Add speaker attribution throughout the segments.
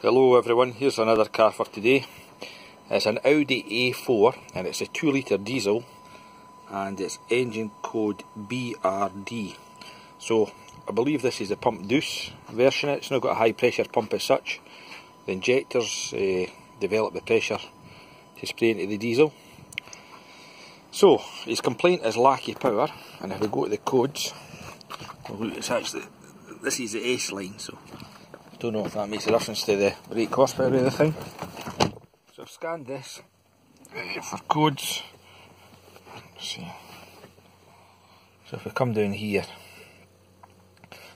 Speaker 1: Hello everyone, here's another car for today. It's an Audi A4 and it's a 2 litre diesel and it's engine code BRD. So I believe this is the pump deuce version. It's not got a high pressure pump as such. The injectors develop the pressure to spray into the diesel. So his complaint is lacky power, and if we go to the codes, well, it's actually, this is the S line, so I don't know if that makes a difference to the rate horsepower of the thing. So I've scanned this for codes. Let's see. So if we come down here,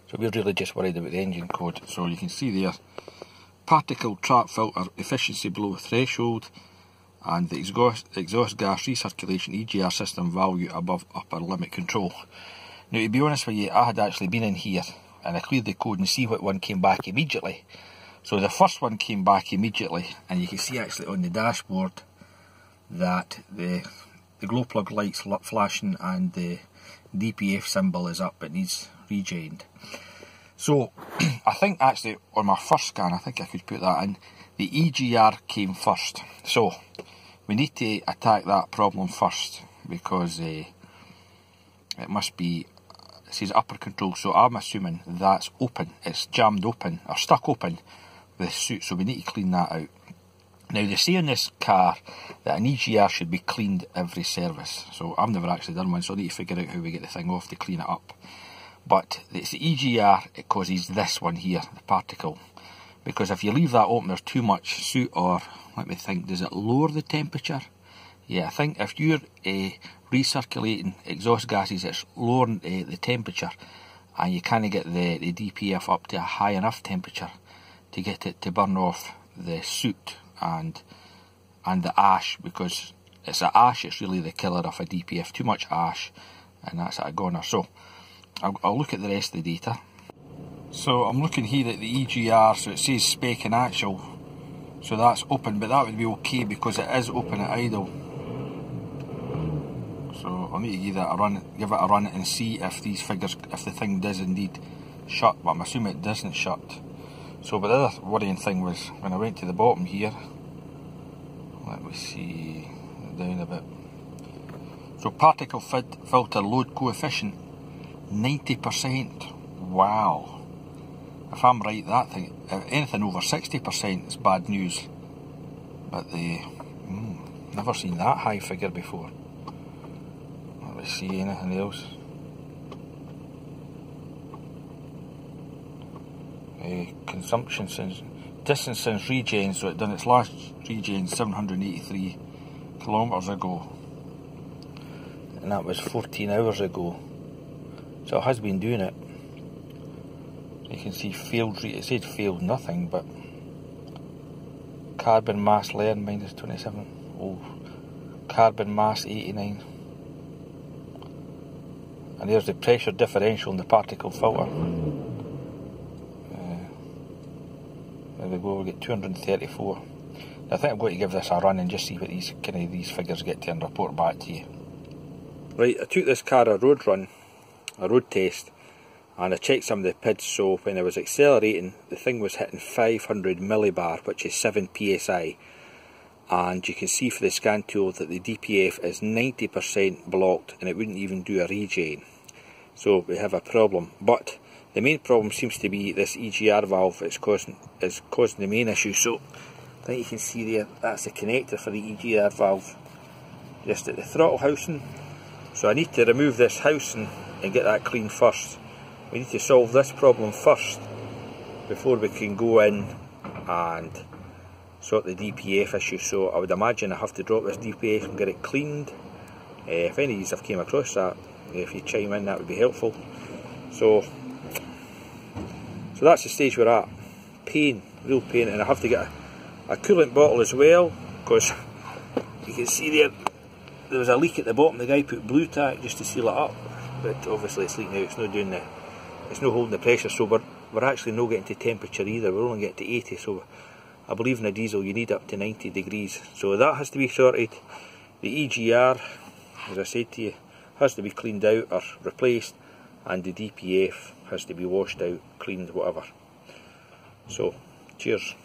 Speaker 1: so we're really just worried about the engine code. So you can see there, particle trap filter efficiency below threshold, and the exhaust gas recirculation EGR system value above upper limit control. Now, to be honest with you, I had actually been in here and I cleared the code and see what one came back immediately. So the first one came back immediately, and you can see actually on the dashboard that the glow plug light's flashing and the DPF symbol is up. It needs regened. So I think actually on my first scan, I think I could put that in, the EGR came first. So we need to attack that problem first, because it must be, it says upper control, so I'm assuming that's open, it's jammed open or stuck open with soot, so we need to clean that out. Now they say in this car that an EGR should be cleaned every service, so I've never actually done one, so I need to figure out how we get the thing off to clean it up. But it's the EGR, it causes this one here, the particle, because if you leave that open there's too much soot, or let me think, does it lower the temperature? Yeah, I think if you're recirculating exhaust gases, it's lowering the temperature, and you kind of get the DPF up to a high enough temperature to get it to burn off the soot and the ash, because it's the ash, it's really the killer of a DPF. Too much ash and that's a goner. So I'll look at the rest of the data. So I'm looking here at the EGR, so it says spec and actual, so that's open, but that would be okay because it is open at idle. So I'll need to give it a run and see if these figures, if the thing does indeed shut, but I'm assuming it doesn't shut. So, but the other worrying thing was when I went to the bottom here, let me see, down a bit. So particle filter load coefficient, 90%, wow. If I'm right, that thing, anything over 60% is bad news. But never seen that high figure before. Let me see anything else. Consumption since, distance since regen, so it done its last regen 783 kilometres ago. And that was 14 hours ago. So it has been doing it. You can see failed, it said failed nothing, but carbon mass learn minus 27. Oh, carbon mass 89. And there's the pressure differential in the particle filter. There we go, we get 234. I think I'm going to give this a run and just see what these figures get to and report back to you. Right, I took this car a road run, a road test, and I checked some of the PIDs. So when I was accelerating, the thing was hitting 500 millibar, which is 7 psi, and you can see for the scan tool that the DPF is 90% blocked and it wouldn't even do a regen. So we have a problem, but the main problem seems to be this EGR valve is causing the main issue. So I think you can see there, that's the connector for the EGR valve, just at the throttle housing. So I need to remove this housing and get that clean first. We need to solve this problem first before we can go in and sort the DPF issue. So I would imagine I have to drop this DPF and get it cleaned. If any of you have came across that, if you chime in, that would be helpful. So that's the stage we're at. Pain, real pain, and I have to get a coolant bottle as well, because you can see there was a leak at the bottom. The guy put blue tack just to seal it up, but obviously it's leaking out. It's not doing it's not holding the pressure. So we're actually not getting to temperature either. We're only getting to 80. So I believe in a diesel you need up to 90 degrees. So that has to be sorted. The EGR, as I said to you, has to be cleaned out or replaced, and the DPF has to be washed out, cleaned, whatever. So, cheers.